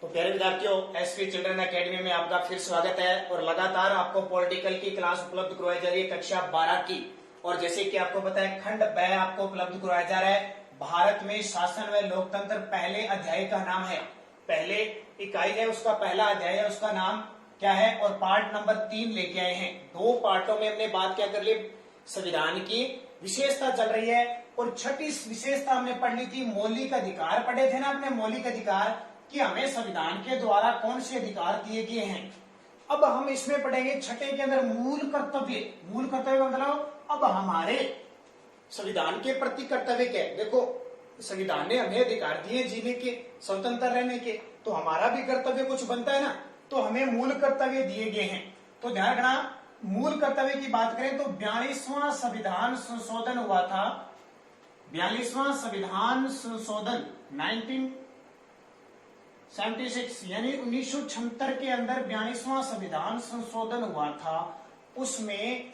तो प्यारे विद्यार्थियों, एसपी चिल्ड्रन एकेडमी में आपका फिर स्वागत है। और लगातार आपको पॉलिटिकल की क्लास उपलब्ध करवाई जा रही है कक्षा 12 की। और जैसे कि आपको पता है, खंड ब आपको उपलब्ध करवाया जा रहा है। भारत में शासन व लोकतंत्र पहले अध्याय का नाम है, पहले इकाई है उसका पहला अध्याय है, उसका नाम क्या है। और पार्ट नंबर 3 लेके आए हैं। 2 पार्टों में हमने बात क्या कर ली, संविधान की विशेषता चल रही है। और छठी विशेषता हमने पढ़ ली थी, मौलिक अधिकार पढ़े थे ना अपने, मौलिक अधिकार कि हमें संविधान के द्वारा कौन से अधिकार दिए गए हैं। अब हम इसमें पढ़ेंगे छठे के अंदर मूल कर्तव्य। मूल कर्तव्य मतलब अब हमारे संविधान के प्रति कर्तव्य क्या है। देखो, संविधान ने हमें अधिकार दिए जीने के, स्वतंत्र रहने के, तो हमारा भी कर्तव्य कुछ बनता है ना। तो हमें मूल कर्तव्य दिए गए हैं। तो ध्यान रखना, मूल कर्तव्य की बात करें तो 42वां संविधान संशोधन हुआ था। 42वां संविधान संशोधन 1976 यानी 1976 के अंदर 42वां संविधान संशोधन हुआ था। उसमें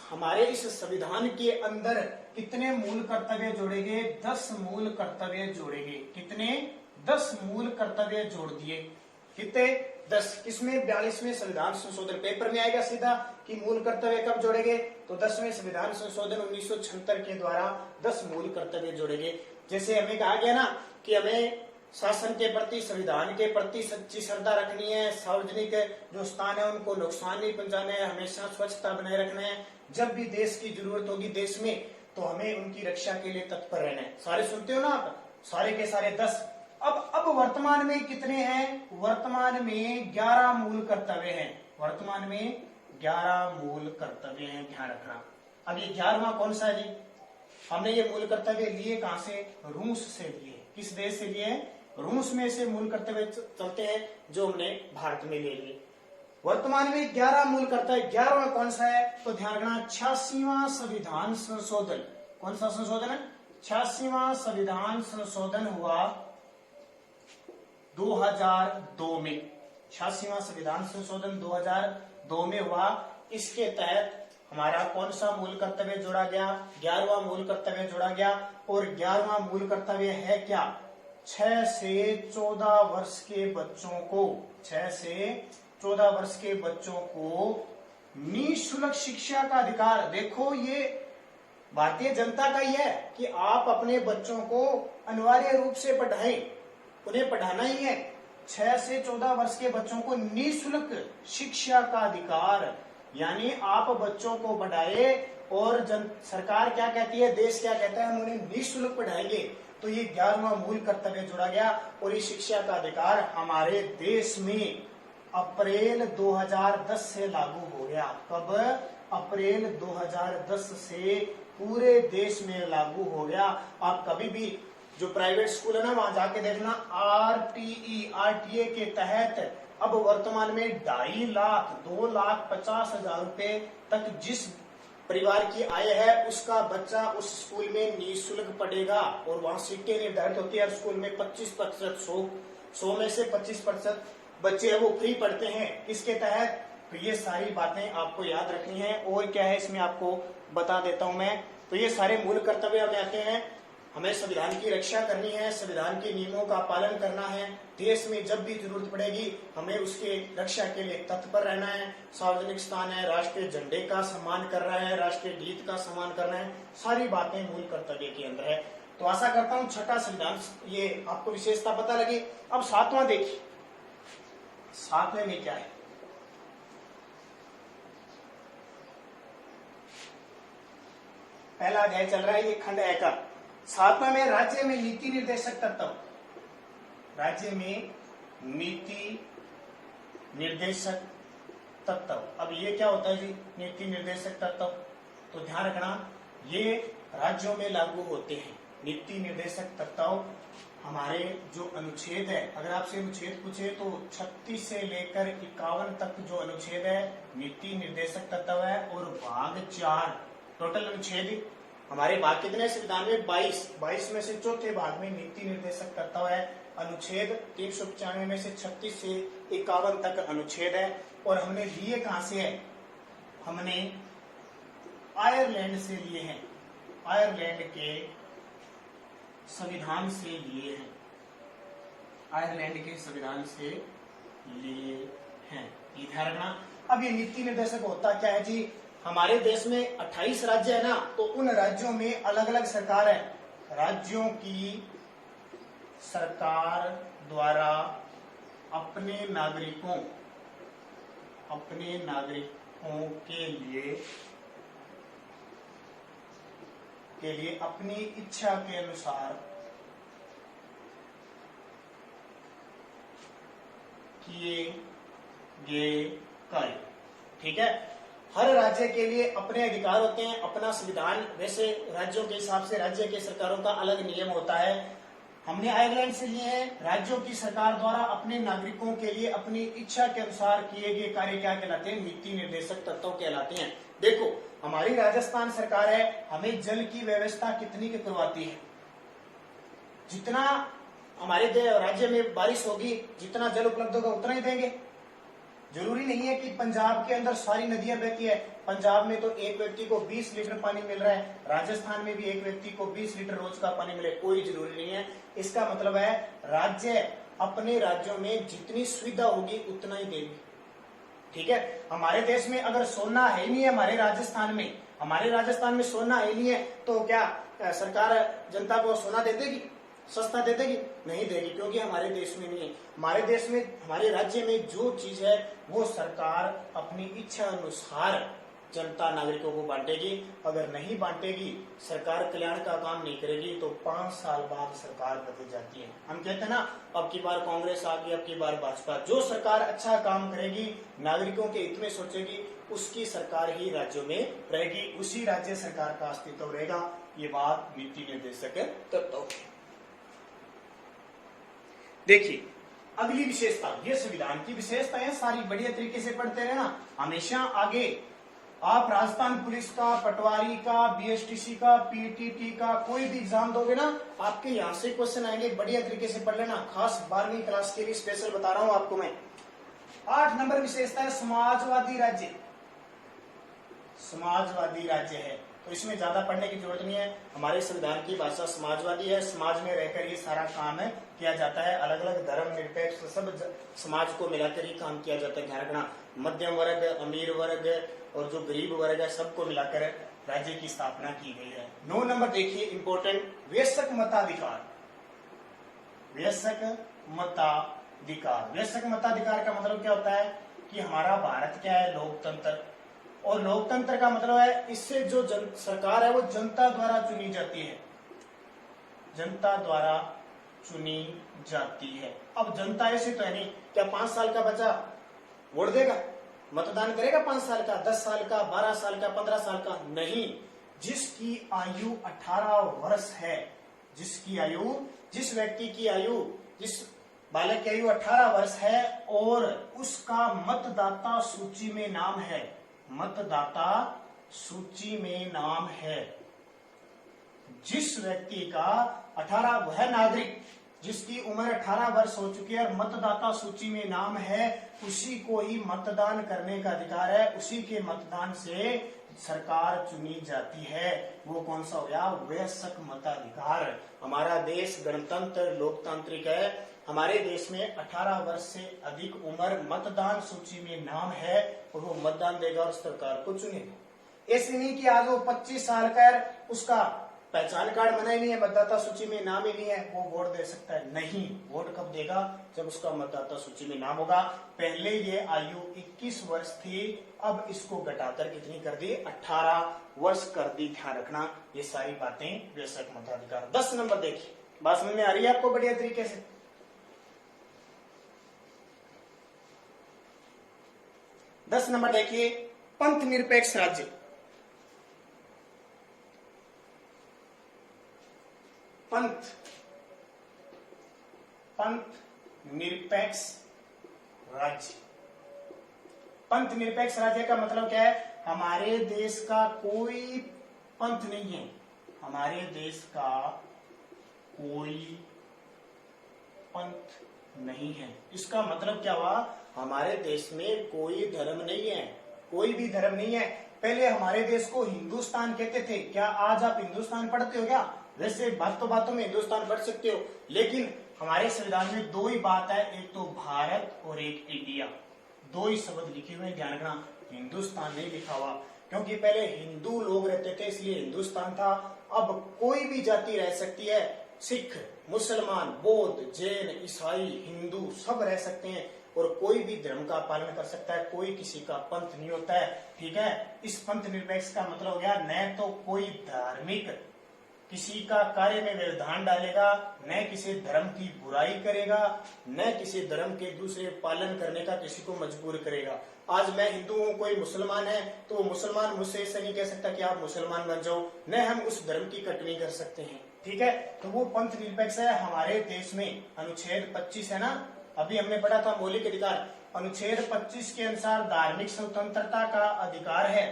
हमारे इस संविधान के अंदर कितने मूल कर्तव्य जोड़े गए? 10 मूल कर्तव्य जोड़े गए। कितने? 10 मूल कर्तव्य जोड़ दिए। कितने? 10। किसमें? 42वें संविधान संशोधन। पेपर में आएगा सीधा कि मूल कर्तव्य कब जोड़े गए, तो 10वें संविधान संशोधन 1976 के द्वारा 10 मूल कर्तव्य जोड़े गए। जैसे हमें कहा गया ना कि हमें शासन के प्रति, संविधान के प्रति सच्ची श्रद्धा रखनी है, सार्वजनिक जो स्थान है उनको नुकसान नहीं पहुंचाना है, हमेशा स्वच्छता बनाए रखना है, जब भी देश की जरूरत होगी देश में तो हमें उनकी रक्षा के लिए तत्पर रहना है। सारे सुनते हो ना आप, सारे के सारे 10। अब वर्तमान में कितने हैं? वर्तमान में 11 मूल कर्तव्य हैं। वर्तमान में 11 मूल कर्तव्य हैं, ध्यान रखना। अब ये 11वां कौन सा है जी? हमने ये मूल कर्तव्य लिए कहां से? रूस से लिए। किस देश से लिए? रूस में से मूल कर्तव्य चलते हैं जो हमने भारत में ले लिए। वर्तमान में 11 मूल कर्तव्य। 11वां कौन सा है? तो ध्यान रखना, 86वां संविधान संशोधन। कौन सा संशोधन है? 86वां संविधान संशोधन हुआ 2002 में। 86वां संविधान संशोधन 2002 में हुआ। इसके तहत हमारा कौन सा मूल कर्तव्य जोड़ा गया? 11वां मूल कर्तव्य जोड़ा गया। और 11वां मूल कर्तव्य है क्या? 6 से 14 वर्ष के बच्चों को, 6 से 14 वर्ष के बच्चों को निःशुल्क शिक्षा का अधिकार। देखो, ये भारतीय जनता का ही है कि आप अपने बच्चों को अनिवार्य रूप से पढ़ाएं, उन्हें पढ़ाना ही है। 6 से 14 वर्ष के बच्चों को निःशुल्क शिक्षा का अधिकार, यानी आप बच्चों को पढ़ाए। और सरकार क्या कहती है, देश क्या कहता है, हम उन्हें निःशुल्क पढ़ाएंगे। तो ये 11वां मूल कर्तव्य जोड़ा गया। और ये शिक्षा का अधिकार हमारे देश में अप्रैल 2010 से लागू हो गया। कब? अप्रैल 2010 से पूरे देश में लागू हो गया। आप कभी भी जो प्राइवेट स्कूल है ना, वहां जाके देखना, आरटीए के तहत अब वर्तमान में 2.5 लाख 2,50,000 रुपए तक जिस परिवार की आय है उसका बच्चा उस स्कूल में निःशुल्क पढ़ेगा। और वहां सीटें निर्धारित होती है। हर स्कूल में 25%, 100 में से 25% बच्चे हैं वो फ्री पढ़ते हैं। इसके तहत तो ये सारी बातें आपको याद रखनी है। और क्या है इसमें आपको बता देता हूं मैं। तो ये सारे मूल कर्तव्य हमें आते हैं। हमें संविधान की रक्षा करनी है, संविधान के नियमों का पालन करना है, देश में जब भी जरूरत पड़ेगी हमें उसके रक्षा के लिए तत्पर रहना है, सार्वजनिक स्थान है, राष्ट्रीय झंडे का सम्मान करना है, राष्ट्रीय गीत का सम्मान करना है। सारी बातें मूल कर्तव्य के अंदर है। तो आशा करता हूं छठा संविधान ये आपको विशेषता पता लगी। अब 7वां देखिए, 7वें में क्या है? पहला अध्याय चल रहा है, ये खंड ए का। 7वां में राज्य में नीति निर्देशक तत्व। राज्य में नीति निर्देशक तत्व। अब ये क्या होता है जी, नीति निर्देशक तत्व? तो ध्यान रखना, ये राज्यों में लागू होते हैं। नीति निर्देशक तत्व हमारे जो अनुच्छेद है, अगर आपसे अनुच्छेद पूछे तो 36 से लेकर 51 तक जो अनुच्छेद है नीति निर्देशक तत्व है। और भाग 4 टोटल अनुच्छेद हमारे भाग कितने संविधान में? 22 में से चौथे भाग में नीति निर्देशक तत्व है। अनुच्छेद 395 में से 36 से 51 तक अनुच्छेद है। और हमने लिए कहां से है? हमने आयरलैंड से लिए हैं, आयरलैंड के संविधान से लिए हैं। आयरलैंड के संविधान से लिए हैं। ये ध्यान रखना। अब ये नीति निर्देशक होता क्या है जी, हमारे देश में 28 राज्य है ना, तो उन राज्यों में अलग अलग सरकार है। राज्यों की सरकार द्वारा अपने नागरिकों के लिए अपनी इच्छा के अनुसार किए गए कार्य। ठीक है, हर राज्य के लिए अपने अधिकार होते हैं, अपना संविधान, वैसे राज्यों के हिसाब से राज्य के सरकारों का अलग नियम होता है। हमने आयरलैंड से लिए हैं, राज्यों की सरकार द्वारा अपने नागरिकों के लिए अपनी इच्छा के अनुसार किए गए कार्य क्या कहलाते हैं, नीति निर्देशक तत्व कहलाते हैं। देखो, हमारी राजस्थान सरकार है, हमें जल की व्यवस्था कितनी की करवाती है, जितना हमारे राज्य में बारिश होगी, जितना जल उपलब्ध होगा उतना ही देंगे। जरूरी नहीं है कि पंजाब के अंदर सारी नदियां बहती है। पंजाब में तो एक व्यक्ति को 20 लीटर पानी मिल रहा है, राजस्थान में भी एक व्यक्ति को 20 लीटर रोज का पानी मिले, कोई जरूरी नहीं है। इसका मतलब है राज्य अपने राज्यों में जितनी सुविधा होगी उतना ही देगी। ठीक है, हमारे देश में अगर सोना है नहीं है, हमारे राजस्थान में सोना है नहीं है, तो क्या सरकार जनता को सोना दे देगी, सस्ता दे देगी? नहीं देगी, क्योंकि हमारे देश में नहीं है। हमारे देश में, हमारे राज्य में जो चीज है वो सरकार अपनी इच्छा अनुसार जनता नागरिकों को बांटेगी। अगर नहीं बांटेगी, सरकार कल्याण का काम नहीं करेगी, तो 5 साल बाद सरकार बदल जाती है। हम कहते हैं ना, अब की बार कांग्रेस आ गई, अब की बार भाजपा। जो सरकार अच्छा काम करेगी, नागरिकों के हित में सोचेगी, उसकी सरकार ही राज्यों में रहेगी, उसी राज्य सरकार का अस्तित्व रहेगा। ये बात नीति निर्देशक तत्व। देखिए अगली विशेषता, ये संविधान की विशेषता है, सारी बढ़िया तरीके से पढ़ते रहना। हमेशा आगे आप राजस्थान पुलिस का, पटवारी का, बीएसटीसी का, पीटीटी का कोई भी एग्जाम दोगे ना, आपके यहाँ से क्वेश्चन आएंगे, बढ़िया तरीके से पढ़ लेना। खास 12वीं क्लास के लिए स्पेशल बता रहा हूं आपको मैं। 8 नंबर विशेषता है समाजवादी राज्य। समाजवादी राज्य है, तो इसमें ज्यादा पढ़ने की जरूरत नहीं है। हमारे संविधान की भाषा समाजवादी है, समाज में रहकर ये सारा काम है किया जाता है। अलग अलग धर्म निरपेक्ष सब समाज को मिलाकर ही काम किया जाता है। ध्यान रखना, मध्यम वर्ग, अमीर वर्ग और जो गरीब वर्ग है, सबको मिलाकर राज्य की स्थापना की गई है। 9 नंबर देखिए इंपोर्टेंट, वयस्क मताधिकार। वयस्क मताधिकार, वयस्क मताधिकार का मतलब क्या होता है कि हमारा भारत क्या है, लोकतंत्र, और लोकतंत्र का मतलब है इससे जो सरकार है वो जनता द्वारा चुनी जाती है, जनता द्वारा चुनी जाती है। अब जनता ऐसे तो है नहीं, क्या 5 साल का बच्चा वोट देगा, मतदान करेगा 5 साल का, 10 साल का, 12 साल का, 15 साल का? नहीं। जिसकी आयु 18 वर्ष है, जिसकी आयु, जिस व्यक्ति की आयु, जिस बालक की आयु 18 वर्ष है और उसका मतदाता सूची में नाम है, मतदाता सूची में नाम है, जिस व्यक्ति का 18, वह नागरिक जिसकी उम्र 18 वर्ष हो चुकी है और मतदाता सूची में नाम है, उसी को ही मतदान करने का अधिकार है, उसी के मतदान से सरकार चुनी जाती है। वो कौन सा हो गया? वयस्क मताधिकार। हमारा देश गणतंत्र लोकतांत्रिक है, हमारे देश में 18 वर्ष से अधिक उम्र मतदान सूची में नाम है और वो मतदान देगा और सरकार को चुनेगा। ऐसे नहीं कि आज वो 25 साल का है, उसका पहचान कार्ड बना ही नहीं है, मतदाता सूची में नाम ही नहीं है, वो वोट दे सकता है? नहीं। वोट कब देगा? जब उसका मतदाता सूची में नाम होगा। पहले ये आयु 21 वर्ष थी, अब इसको घटाकर कितनी कर दी? 18 वर्ष कर दी। ध्यान रखना, ये सारी बातें वयस्क मताधिकार। 10 नंबर देखिए, बात समझ में आ रही है आपको बढ़िया तरीके से? 10 नंबर देखिए, पंथ निरपेक्ष राज्य। पंथ निरपेक्ष राज्य। पंथ निरपेक्ष राज्य का मतलब क्या है? हमारे देश का कोई पंथ नहीं है, हमारे देश का कोई पंथ नहीं है। इसका मतलब क्या हुआ? हमारे देश में कोई धर्म नहीं है, कोई भी धर्म नहीं है। पहले हमारे देश को हिंदुस्तान कहते थे। क्या आज आप हिंदुस्तान पढ़ते हो क्या? वैसे बातों में हिंदुस्तान पढ़ सकते हो, लेकिन हमारे संविधान में दो ही बात है, एक तो भारत और एक इंडिया, दो ही शब्द लिखे हुए हैं, ध्यान रखना, हिंदुस्तान नहीं लिखा हुआ, क्योंकि पहले हिंदू लोग रहते थे इसलिए हिंदुस्तान था। अब कोई भी जाति रह सकती है, सिख, मुसलमान, बौद्ध, जैन, ईसाई, हिंदू सब रह सकते हैं और कोई भी धर्म का पालन कर सकता है, कोई किसी का पंथ नहीं होता है, ठीक है। इस पंथ निरपेक्ष का मतलब हो गया न तो कोई धार्मिक किसी का कार्य में व्यवधान डालेगा, न किसी धर्म की बुराई करेगा, न किसी धर्म के दूसरे पालन करने का किसी को मजबूर करेगा। आज मैं हिंदू हूँ, कोई मुसलमान है तो मुसलमान मुझसे ऐसा नहीं कह सकता कि आप मुसलमान बन जाओ, न हम उस धर्म की कटनी कर सकते हैं, ठीक है। तो वो पंथ निरपेक्ष है। हमारे देश में अनुच्छेद 25 है ना, अभी हमने पढ़ा था मौलिक अधिकार, अनुच्छेद 25 के अनुसार धार्मिक स्वतंत्रता का अधिकार है,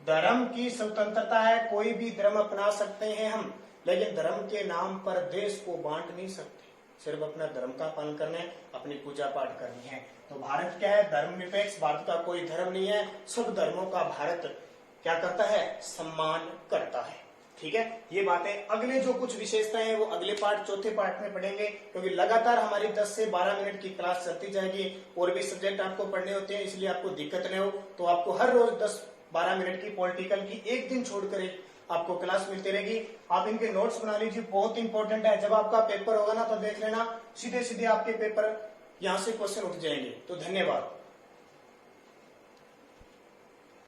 धर्म की स्वतंत्रता है, कोई भी धर्म अपना सकते हैं हम, लेकिन धर्म के नाम पर देश को बांट नहीं सकते, सिर्फ अपना धर्म का पालन करना है, अपनी पूजा पाठ करनी है। तो भारत क्या है, धर्म निरपेक्ष, भारत का कोई धर्म नहीं है, सब धर्मों का भारत क्या करता है, सम्मान करता है, ठीक है। ये बातें अगले जो कुछ विशेषताएं हैं वो अगले पार्ट, चौथे पार्ट में पढ़ेंगे, क्योंकि लगातार हमारी 10 से 12 मिनट की क्लास चलती जाएगी, और भी सब्जेक्ट आपको पढ़ने होते हैं, इसलिए आपको दिक्कत नहीं हो, तो आपको हर रोज 10-12 मिनट की पॉलिटिकल की एक दिन छोड़कर आपको क्लास मिलती रहेगी। आप इनके नोट्स बना लीजिए, बहुत इंपॉर्टेंट है। जब आपका पेपर होगा ना तो देख लेना, सीधे सीधे आपके पेपर यहाँ से क्वेश्चन उठ जाएंगे। तो धन्यवाद।